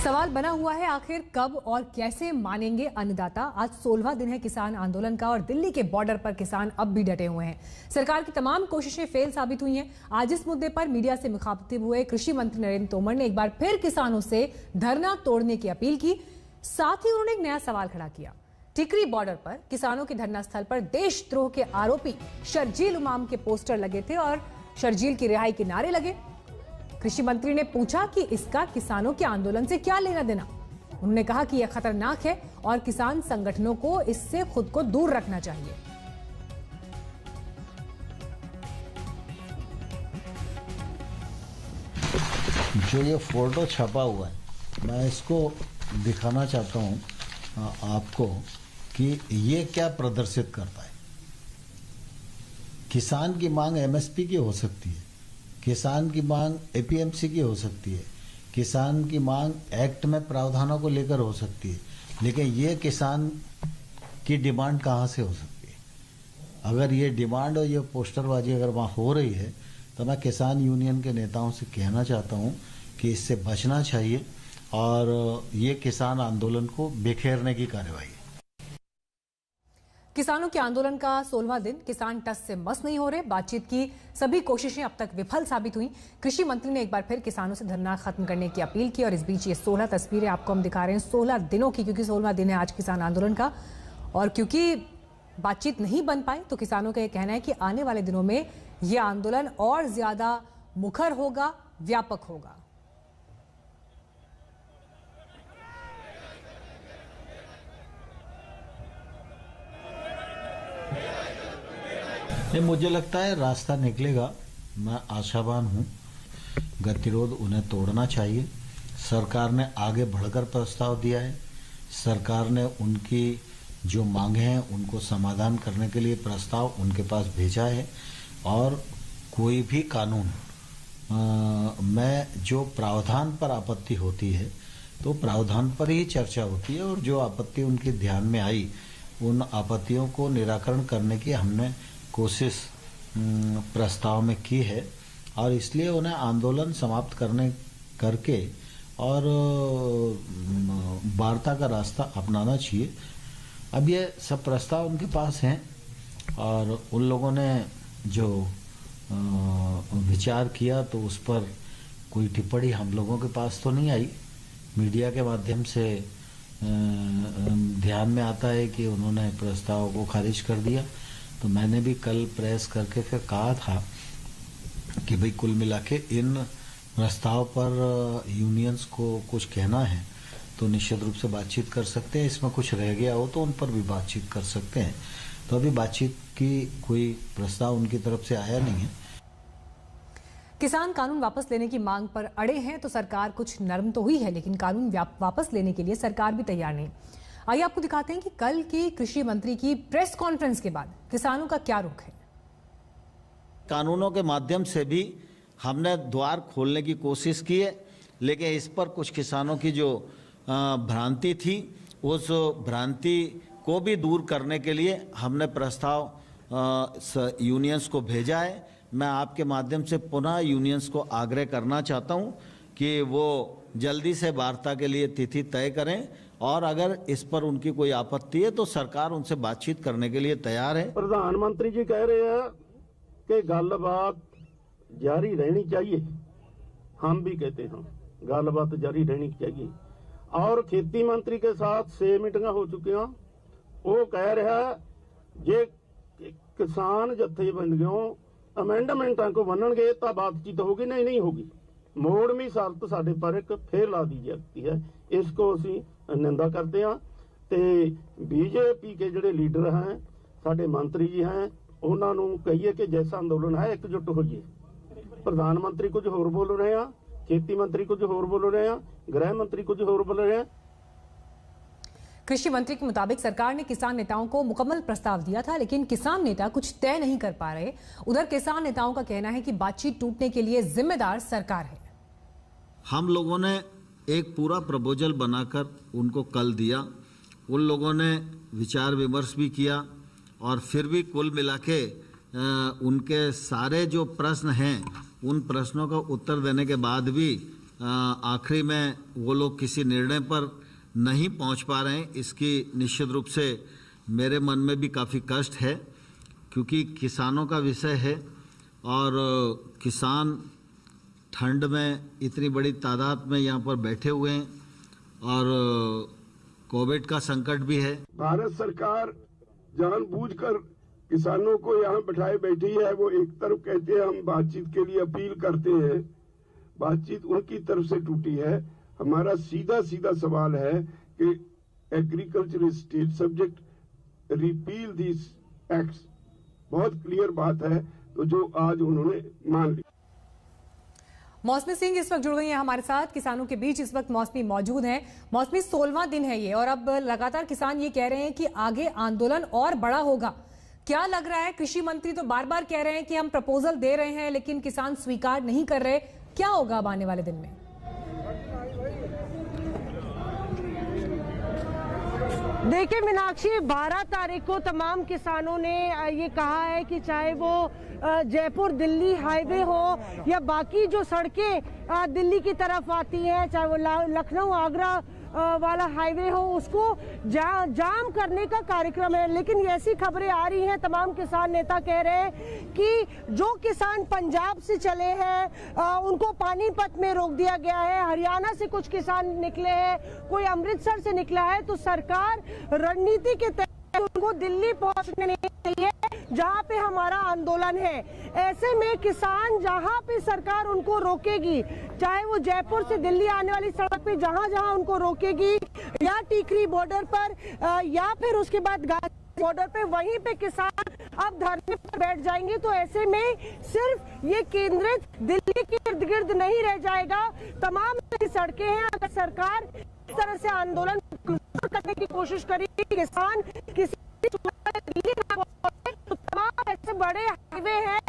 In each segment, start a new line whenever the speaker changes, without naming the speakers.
सवाल बना हुआ है, आखिर कब और कैसे मानेंगे अन्नदाता। आज 16वां दिन है किसान आंदोलन का और दिल्ली के बॉर्डर पर किसान अब भी डटे हुए हैं। सरकार की तमाम कोशिशें फेल साबित हुई हैं। आज इस मुद्दे पर मीडिया से मुखातिब हुए कृषि मंत्री नरेंद्र तोमर ने एक बार फिर किसानों से धरना तोड़ने की अपील की। साथ ही उन्होंने एक नया सवाल खड़ा किया। टिकरी बॉर्डर पर किसानों के धरना स्थल पर देशद्रोह के आरोपी शर्जील उमाम के पोस्टर लगे थे और शर्जील की रिहाई के नारे लगे। कृषि मंत्री ने पूछा कि इसका किसानों के आंदोलन से क्या लेना देना। उन्होंने कहा कि यह खतरनाक है और किसान संगठनों को इससे खुद को दूर रखना चाहिए।
जो ये फोटो छपा हुआ है, मैं इसको दिखाना चाहता हूँ आपको कि ये क्या प्रदर्शित करता है। किसान की मांग एमएसपी की हो सकती है, किसान की मांग एपीएमसी की हो सकती है, किसान की मांग एक्ट में प्रावधानों को लेकर हो सकती है, लेकिन ये किसान की डिमांड कहाँ से हो सकती है। अगर ये डिमांड और ये पोस्टरबाजी अगर वहाँ हो रही है तो मैं किसान यूनियन के नेताओं से कहना चाहता हूँ कि इससे बचना चाहिए और ये किसान आंदोलन को बिखेरने की कार्रवाई है।
किसानों के आंदोलन का 16वां दिन, किसान टस से मस नहीं हो रहे। बातचीत की सभी कोशिशें अब तक विफल साबित हुई। कृषि मंत्री ने एक बार फिर किसानों से धरना खत्म करने की अपील की और इस बीच ये 16 तस्वीरें आपको हम दिखा रहे हैं 16 दिनों की, क्योंकि 16वां दिन है आज किसान आंदोलन का। और क्योंकि बातचीत नहीं बन पाई तो किसानों का यह कहना है कि आने वाले दिनों में यह आंदोलन और ज्यादा मुखर होगा, व्यापक होगा।
मुझे लगता है रास्ता निकलेगा, मैं आशावान हूँ। गतिरोध उन्हें तोड़ना चाहिए। सरकार ने आगे बढ़कर प्रस्ताव दिया है, सरकार ने उनकी जो मांगे हैं उनको समाधान करने के लिए प्रस्ताव उनके पास भेजा है। और कोई भी कानून में जो प्रावधान पर आपत्ति होती है तो प्रावधान पर ही चर्चा होती है और जो आपत्ति उनके ध्यान में आई उन आपत्तियों को निराकरण करने की हमने कोशिश प्रस्ताव में की है और इसलिए उन्हें आंदोलन समाप्त करके और वार्ता का रास्ता अपनाना चाहिए। अब ये सब प्रस्ताव उनके पास हैं और उन लोगों ने जो विचार किया तो उस पर कोई टिप्पणी हम लोगों के पास तो नहीं आई। मीडिया के माध्यम से ध्यान में आता है कि उन्होंने प्रस्ताव को खारिज कर दिया। तो मैंने भी कल प्रेस करके फिर कहा था कि भाई कुल मिला के इन प्रस्ताव पर यूनियंस को कुछ कहना है तो निश्चित रूप से बातचीत कर सकते हैं। इसमें कुछ रह गया हो तो उन पर भी बातचीत कर सकते हैं। तो अभी बातचीत की कोई प्रस्ताव उनकी तरफ से आया नहीं है।
किसान कानून वापस लेने की मांग पर अड़े हैं तो सरकार कुछ नरम तो हुई है, लेकिन कानून वापस लेने के लिए सरकार भी तैयार नहीं। आइए आपको दिखाते हैं कि कल की कृषि मंत्री की प्रेस कॉन्फ्रेंस के बाद किसानों का क्या रुख है।
कानूनों के माध्यम से भी हमने द्वार खोलने की कोशिश की है, लेकिन इस पर कुछ किसानों की जो भ्रांति थी उस भ्रांति को भी दूर करने के लिए हमने प्रस्ताव यूनियंस को भेजा है। मैं आपके माध्यम से पुनः यूनियंस को आग्रह करना चाहता हूं कि वो जल्दी से वार्ता के लिए तिथि तय करें और अगर इस पर उनकी कोई आपत्ति है तो सरकार उनसे बातचीत करने के लिए तैयार है।
प्रधानमंत्री जी कह रहे हैं कि गलबात जारी रहनी चाहिए। हम भी कहते हैं गलबात जारी रहनी चाहिए। और खेती मंत्री के साथ 6 मीटिंग हो चुकी हैं। वो कह रहा है जे किसान जथेबंदियों अमेंडमेंटा को बननगे तो बातचीत होगी, नहीं होगी। मोड़वी शर्त साडे पर एक फिर ला दी जाती है। इसको असी निंदा करते हैं। ते बीजेपी के ਜਿਹੜੇ लीडर हैं, साडे मंत्री जी हैं, उन्होंने कहिए कि जैसा अंदोलन है एकजुट होइए। प्रधानमंत्री कुछ होर बोल रहे हैं, खेती मंत्री कुछ होर बोल रहे हैं, गृह मंत्री कुछ होर बोल रहे हैं।
कृषि मंत्री के मुताबिक सरकार ने किसान नेताओं को मुकम्मल प्रस्ताव दिया था, लेकिन किसान नेता कुछ तय नहीं कर पा रहे। उधर किसान नेताओं का कहना है कि बातचीत टूटने के लिए जिम्मेदार सरकार है।
हम लोगों ने एक पूरा प्रपोजल बनाकर उनको कल दिया। उन लोगों ने विचार विमर्श भी किया और फिर भी कुल मिला के उनके सारे जो प्रश्न हैं उन प्रश्नों का उत्तर देने के बाद भी आखिरी में वो लोग किसी निर्णय पर नहीं पहुंच पा रहे हैं, इसकी निश्चित रूप से मेरे मन में भी काफ़ी कष्ट है, क्योंकि किसानों का विषय है और किसान ठंड में इतनी बड़ी तादाद में यहाँ पर बैठे हुए हैं और कोविड का संकट भी है।
भारत सरकार जानबूझकर किसानों को यहाँ बिठाए बैठी है। वो एक तरफ कहते हैं हम बातचीत के लिए अपील करते हैं, बातचीत उनकी तरफ से टूटी है। हमारा सीधा सीधा सवाल है कि agriculture state subject, repeal this acts, बहुत क्लियर बात है, तो जो आज उन्होंने मान ली।
मौसमी सिंह इस वक्त जुड़ गई हैं हमारे साथ। किसानों के बीच इस वक्त मौसमी मौजूद हैं। मौसमी, 16वां दिन है ये और अब लगातार किसान ये कह रहे हैं कि आगे आंदोलन और बड़ा होगा। क्या लग रहा है? कृषि मंत्री तो बार बार कह रहे हैं कि हम प्रपोजल दे रहे हैं लेकिन किसान स्वीकार नहीं कर रहे। क्या होगा अब आने वाले दिन में?
देखिए मीनाक्षी, 12 तारीख को तमाम किसानों ने ये कहा है कि चाहे वो जयपुर दिल्ली हाईवे हो या बाकी जो सड़कें दिल्ली की तरफ आती हैं, चाहे वो लखनऊ आगरा वाला हाईवे हो, उसको जाम करने का कार्यक्रम है। लेकिन ऐसी खबरें आ रही हैं, तमाम किसान नेता कह रहे हैं कि जो किसान पंजाब से चले हैं उनको पानीपत में रोक दिया गया है, हरियाणा से कुछ किसान निकले हैं, कोई अमृतसर से निकला है, तो सरकार रणनीति के तहत उनको दिल्ली पहुंचने नहीं चाहिए जहां पे हमारा आंदोलन है। ऐसे में किसान जहां पे सरकार उनको रोकेगी, चाहे वो जयपुर से दिल्ली आने वाली सड़क पे जहां जहां उनको रोकेगी, या टीकरी बॉर्डर पर या फिर उसके बाद गाजी बॉर्डर पे, वहीं पे किसान अब धरने पर बैठ जाएंगे। तो ऐसे में सिर्फ ये केंद्रित दिल्ली के इर्द गिर्द नहीं रह जाएगा, तमाम सड़कें हैं। अगर सरकार इस तरह से आंदोलन करने की कोशिश करेगी, किसान किसी दिल्ली तो तमाम ऐसे बड़े हाईवे हैं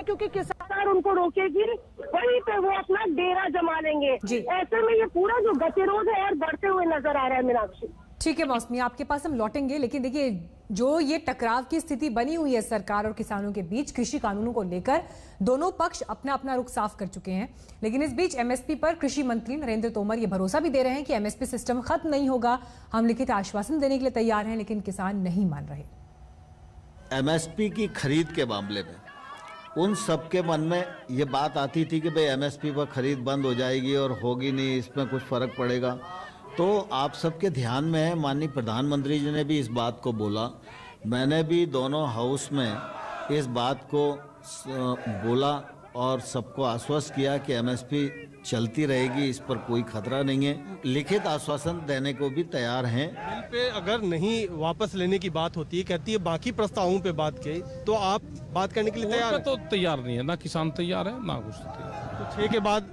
क्योंकि किसान उनको रोकेगी, वहीं पे वो अपना डेरा जमा लेंगे। ऐसे में ये पूरा जो गतिरोध है और बढ़ते हुए नजर आ रहा है। मीनाक्षी,
ठीक है मौसमी, आपके पास हम लौटेंगे, लेकिन देखिए जो ये टकराव की स्थिति बनी हुई है सरकार और किसानों के बीच कृषि कानूनों को लेकर, दोनों पक्ष अपना अपना रुख साफ कर चुके हैं। लेकिन इस बीच एमएसपी पर कृषि मंत्री नरेंद्र तोमर ये भरोसा भी दे रहे हैं कि एमएसपी सिस्टम खत्म नहीं होगा। हम लिखित आश्वासन देने के लिए तैयार हैं, लेकिन किसान नहीं मान रहे।
एमएसपी की खरीद के मामले में उन सबके मन में ये बात आती थी कि भाई एमएसपी पर खरीद बंद हो जाएगी और होगी नहीं, इसमें कुछ फर्क पड़ेगा। तो आप सबके ध्यान में है, माननीय प्रधानमंत्री जी ने भी इस बात को बोला, मैंने भी दोनों हाउस में इस बात को बोला और सबको आश्वस्त किया कि एमएसपी चलती रहेगी, इस पर कोई खतरा नहीं है। लिखित आश्वासन देने को भी तैयार हैं।
बिल पे अगर नहीं वापस लेने की बात होती है, कहती है बाकी प्रस्तावों पे बात की, तो आप बात करने के लिए तैयार हैं?
तो तैयार नहीं है, ना किसान तैयार है ना कुछ तैयार।
तो 6 के बाद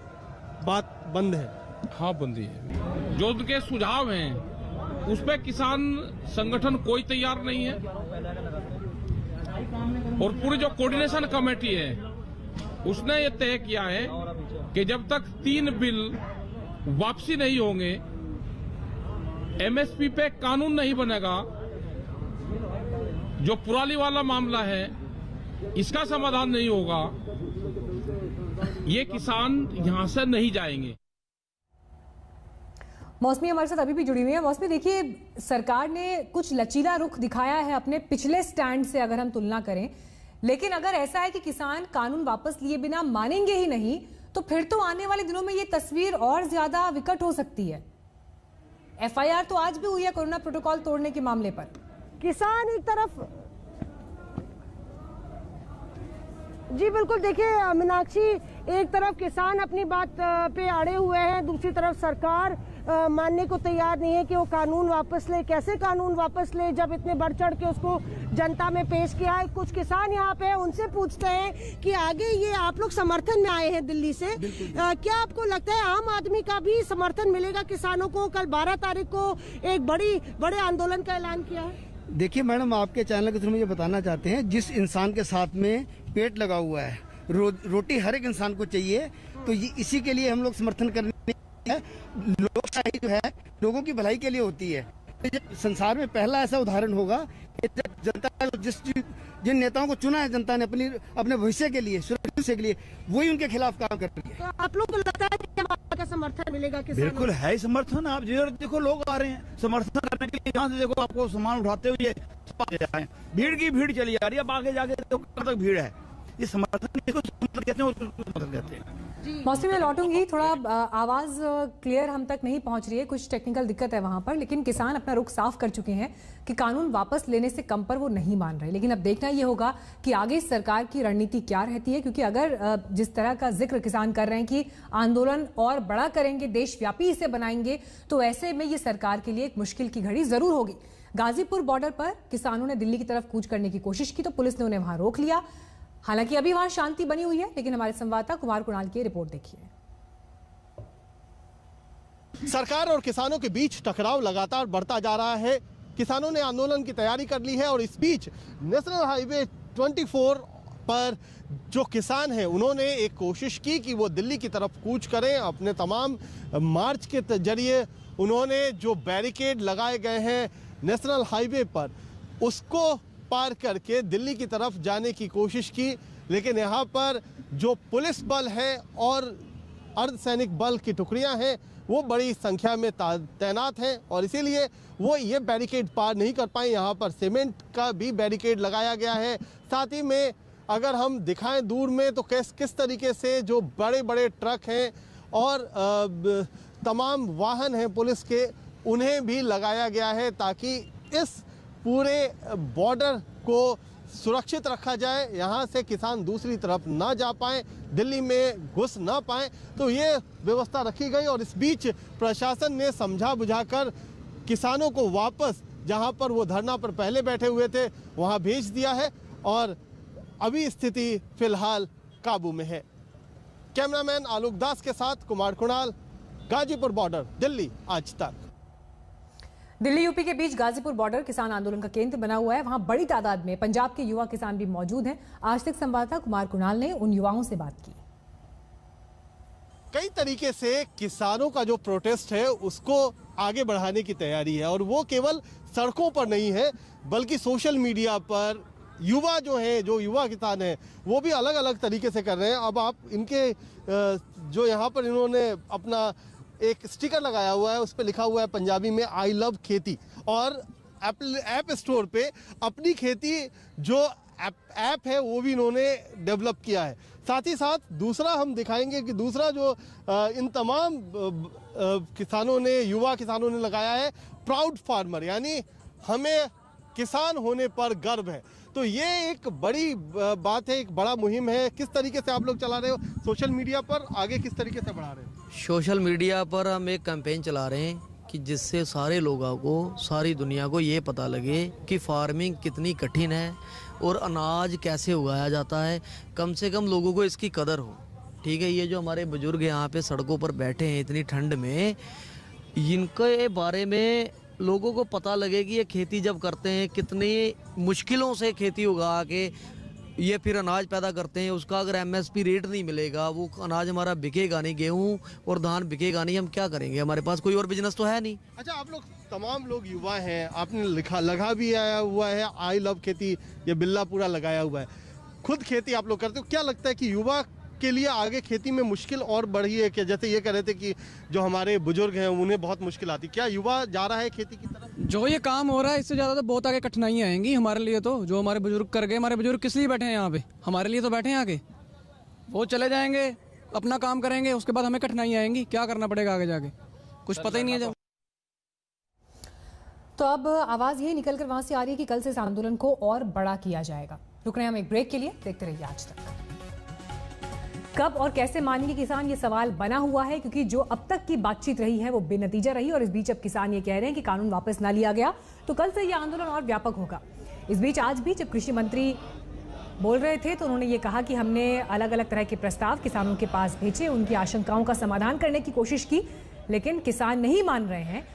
बात बंद है?
हाँ बंदी है। जो उनके सुझाव हैं उस पर किसान संगठन कोई तैयार नहीं है, और पूरी जो कोऑर्डिनेशन कमेटी है उसने ये तय किया है कि जब तक 3 बिल वापसी नहीं होंगे, एमएसपी पे कानून नहीं बनेगा, जो पुराली वाला मामला है इसका समाधान नहीं होगा, ये किसान यहां से नहीं जाएंगे।
मौसमी हमारे साथ अभी भी जुड़ी हुई है। मौसमी, देखिए सरकार ने कुछ लचीला रुख दिखाया है अपने पिछले स्टैंड से अगर हम तुलना करें, लेकिन अगर ऐसा है कि किसान कानून वापस लिए बिना मानेंगे ही नहीं, तो फिर तो आने वाले दिनों में ये तस्वीर और ज्यादा विकट हो सकती है। एफआईआर तो आज भी हुई है कोरोना प्रोटोकॉल तोड़ने के मामले पर।
किसान एक तरफ, जी बिल्कुल, देखिए मीनाक्षी, एक तरफ किसान अपनी बात पे अड़े हुए हैं, दूसरी तरफ सरकार मानने को तैयार नहीं है कि वो कानून वापस ले। कैसे कानून वापस ले जब इतने बढ़ चढ़ के उसको जनता में पेश किया है। कुछ किसान यहाँ पे उनसे पूछते हैं कि आगे ये आप लोग समर्थन में आए हैं दिल्ली से, क्या आपको लगता है आम आदमी का भी समर्थन मिलेगा किसानों को? कल 12 तारीख को एक बड़े आंदोलन का ऐलान किया है।
देखिए मैडम, आपके चैनल के थ्रू मुझे बताना चाहते हैं, जिस इंसान के साथ में पेट लगा हुआ है, रोटी हर एक इंसान को चाहिए, तो ये इसी के लिए हम लोग समर्थन करने है। लोकशाही जो है लोगों की भलाई के लिए होती है। संसार में पहला ऐसा उदाहरण होगा जनता जिन नेताओं को चुना है जनता ने अपने भविष्य के लिए, सुरक्षा के लिए, वही उनके खिलाफ काम कर रही है।
तो आप लोग को लगता है कि आपका समर्थन मिलेगा किसानों?
बिल्कुल है समर्थन। आप देखो लोग आ रहे हैं समर्थन करने के लिए। यहाँ से देखो आपको सामान उठाते हुए भीड़ की भीड़ चली आ रही है। अब आगे जाके देखो कब तक भीड़ है। ये समर्थन कहते हैं।
मौसमी में लौटूंगी, थोड़ा आवाज क्लियर हम तक नहीं पहुंच रही है, कुछ टेक्निकल दिक्कत है वहां पर, लेकिन किसान अपना रुख साफ कर चुके हैं कि कानून वापस लेने से कम पर वो नहीं मान रहे। लेकिन अब देखना ये होगा कि आगे सरकार की रणनीति क्या रहती है, क्योंकि अगर जिस तरह का जिक्र किसान कर रहे हैं कि आंदोलन और बड़ा करेंगे, देशव्यापी इसे बनाएंगे, तो ऐसे में ये सरकार के लिए एक मुश्किल की घड़ी जरूर होगी। गाजीपुर बॉर्डर पर किसानों ने दिल्ली की तरफ कूच करने की कोशिश की तो पुलिस ने उन्हें वहां रोक लिया। हालांकि अभी वहां शांति बनी हुई है, लेकिन हमारे संवाददाता कुमार कुणाल की रिपोर्ट देखिए।
सरकार और किसानों के बीच टकराव लगातार बढ़ता जा रहा है। किसानों ने आंदोलन की तैयारी कर ली है और इस बीच नेशनल हाईवे 24 पर जो किसान हैं उन्होंने एक कोशिश की कि वो दिल्ली की तरफ कूच करें। अपने तमाम मार्च के जरिए उन्होंने जो बैरिकेड लगाए गए हैं नेशनल हाईवे पर, उसको पार करके दिल्ली की तरफ जाने की कोशिश की। लेकिन यहाँ पर जो पुलिस बल है और अर्धसैनिक बल की टुकड़ियाँ हैं वो बड़ी संख्या में तैनात हैं और इसीलिए वो ये बैरिकेड पार नहीं कर पाए। यहाँ पर सीमेंट का भी बैरिकेड लगाया गया है। साथ ही में अगर हम दिखाएं दूर में तो किस तरीके से जो बड़े बड़े ट्रक हैं और तमाम वाहन हैं पुलिस के, उन्हें भी लगाया गया है ताकि इस पूरे बॉर्डर को सुरक्षित रखा जाए, यहाँ से किसान दूसरी तरफ ना जा पाएं, दिल्ली में घुस ना पाएं। तो ये व्यवस्था रखी गई और इस बीच प्रशासन ने समझा बुझाकर किसानों को वापस जहाँ पर वो धरना पर पहले बैठे हुए थे वहाँ भेज दिया है और अभी स्थिति फिलहाल काबू में है। कैमरामैन आलोक दास के साथ कुमार कुणाल, गाजीपुर बॉर्डर, दिल्ली आज तक।
दिल्ली यूपी के बीच गाजीपुर बॉर्डर किसान आंदोलन का केंद्र बना हुआ है। वहां बड़ी तादाद में पंजाब के युवा किसान भी मौजूद हैं। आज तक संवाददाता कुमार कुणाल ने उन युवाओं से बात की।
कई तरीके से किसानों का जो प्रोटेस्ट है उसको आगे बढ़ाने की तैयारी है और वो केवल सड़कों पर नहीं है बल्कि सोशल मीडिया पर युवा जो हैं, जो युवा किसान हैं, वो भी अलग अलग तरीके से कर रहे हैं। अब आप इनके जो यहाँ पर इन्होंने अपना एक स्टिकर लगाया हुआ है, उस पर लिखा हुआ है पंजाबी में आई लव खेती और ऐप स्टोर पे अपनी खेती जो ऐप है वो भी इन्होंने डेवलप किया है। साथ ही साथ दूसरा हम दिखाएंगे कि दूसरा जो इन तमाम किसानों ने, युवा किसानों ने लगाया है प्राउड फार्मर, यानी हमें किसान होने पर गर्व है। तो ये एक बड़ी बात है, एक बड़ा मुहिम है। किस तरीके से आप लोग चला रहे हो सोशल मीडिया पर, आगे किस तरीके से बढ़ा रहे हो?
सोशल मीडिया पर हम एक कैंपेन चला रहे हैं कि जिससे सारे लोगों को, सारी दुनिया को ये पता लगे कि फार्मिंग कितनी कठिन है और अनाज कैसे उगाया जाता है। कम से कम लोगों को इसकी कदर हो। ठीक है, ये जो हमारे बुजुर्ग यहाँ पे सड़कों पर बैठे हैं इतनी ठंड में, इनके बारे में लोगों को पता लगे कि ये खेती जब करते हैं कितनी मुश्किलों से खेती उगा के ये फिर अनाज पैदा करते हैं। उसका अगर एमएसपी रेट नहीं मिलेगा, वो अनाज हमारा बिकेगा नहीं, गेहूं और धान बिकेगा नहीं, हम क्या करेंगे? हमारे पास कोई और बिजनेस तो है नहीं।
अच्छा, आप लोग तमाम लोग युवा हैं, आपने लगा भी आया हुआ है आई लव खेती, ये बिल्ला पूरा लगाया हुआ है, खुद खेती आप लोग करते हो। क्या लगता है कि युवा के लिए आगे खेती में मुश्किल और बढ़ी है? कि जैसे ये कह रहे थे कि जो हमारे बुजुर्ग हैं उन्हें बहुत मुश्किल आती, क्या युवा जा रहा है खेती की तरफ?
जो ये काम हो रहा है इससे ज़्यादा तो बहुत आगे कठिनाइयाँ आएंगी हमारे लिए। तो जो हमारे बुजुर्ग कर गए, हमारे बुजुर्ग किस लिए बैठे हैं यहाँ पे? हमारे लिए तो बैठे हैं आगे। वो चले जाएंगे, अपना काम करेंगे, उसके बाद हमें कठिनाइयाँ आएंगी। क्या करना पड़ेगा आगे जाके, कुछ पता ही नहीं है जब।
तो अब आवाज ये निकल कर वहां से आ रही है कि कल से इस आंदोलन को और बड़ा किया जाएगा। रुक रहे हैं हम एक ब्रेक के लिए, देखते रहिए आज तक। कब और कैसे मानेंगे किसान, ये सवाल बना हुआ है, क्योंकि जो अब तक की बातचीत रही है वो बेनतीजा रही और इस बीच अब किसान ये कह रहे हैं कि कानून वापस ना लिया गया तो कल से ये आंदोलन और व्यापक होगा। इस बीच आज भी जब कृषि मंत्री बोल रहे थे तो उन्होंने ये कहा कि हमने अलग अलग तरह के प्रस्ताव किसानों के पास भेजे, उनकी आशंकाओं का समाधान करने की कोशिश की, लेकिन किसान नहीं मान रहे हैं।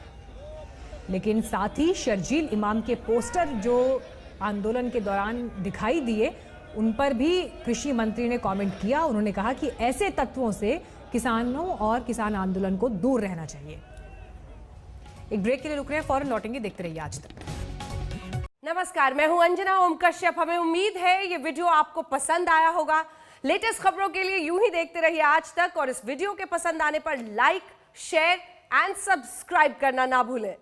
लेकिन साथ ही शर्जील इमाम के पोस्टर जो आंदोलन के दौरान दिखाई दिए, उन पर भी कृषि मंत्री ने कमेंट किया। उन्होंने कहा कि ऐसे तत्वों से किसानों और किसान आंदोलन को दूर रहना चाहिए। एक ब्रेक के लिए रुक रहे हैं, फौरन लौटेंगे, देखते रहिए आज तक।
नमस्कार, मैं हूं अंजना ओम कश्यप। हमें उम्मीद है ये वीडियो आपको पसंद आया होगा। लेटेस्ट खबरों के लिए यूं ही देखते रहिए आज तक, और इस वीडियो के पसंद आने पर लाइक, शेयर एंड सब्सक्राइब करना ना भूलें।